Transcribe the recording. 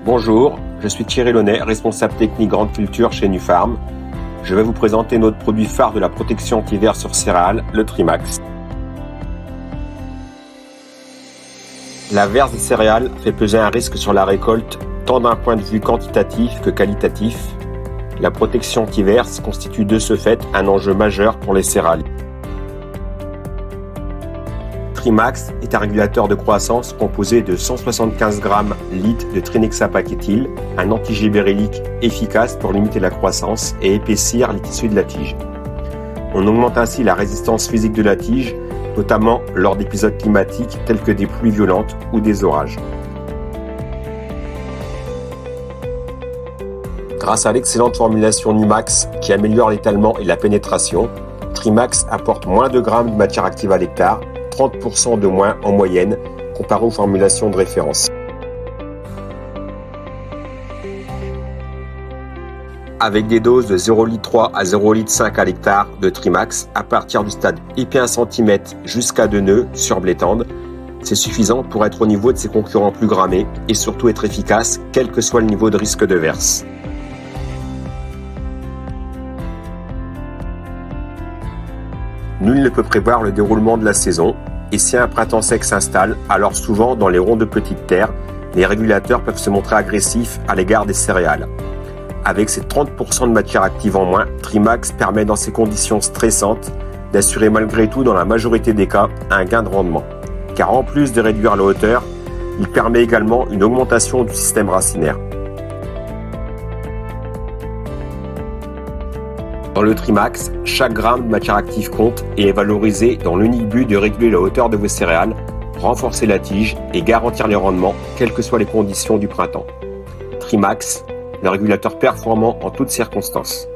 Bonjour, je suis Thierry Launay, responsable technique grande culture chez Nufarm. Je vais vous présenter notre produit phare de la protection anti-vers sur céréales, le Trimax. La verse des céréales fait peser un risque sur la récolte, tant d'un point de vue quantitatif que qualitatif. La protection anti-verse constitue de ce fait un enjeu majeur pour les céréales. Trimax est un régulateur de croissance composé de 175 g/litre de trinexapaquetyl, un antigibérellique efficace pour limiter la croissance et épaissir les tissus de la tige. On augmente ainsi la résistance physique de la tige, notamment lors d'épisodes climatiques tels que des pluies violentes ou des orages. Grâce à l'excellente formulation Numax qui améliore l'étalement et la pénétration, Trimax apporte moins de grammes de matière active à l'hectare, 30% de moins en moyenne comparé aux formulations de référence. Avec des doses de 0,3 litre à 0,5 litre à l'hectare de Trimax à partir du stade épais 1 cm jusqu'à 2 nœuds sur blé tendre, c'est suffisant pour être au niveau de ses concurrents plus grammés et surtout être efficace quel que soit le niveau de risque de verse. Nul ne peut prévoir le déroulement de la saison, et si un printemps sec s'installe, alors souvent dans les ronds de petites terres, les régulateurs peuvent se montrer agressifs à l'égard des céréales. Avec ses 30% de matière active en moins, Trimax permet dans ces conditions stressantes d'assurer malgré tout dans la majorité des cas un gain de rendement. Car en plus de réduire la hauteur, il permet également une augmentation du système racinaire. Dans le Trimax, chaque gramme de matière active compte et est valorisé dans l'unique but de réguler la hauteur de vos céréales, renforcer la tige et garantir les rendements, quelles que soient les conditions du printemps. Trimax, le régulateur performant en toutes circonstances.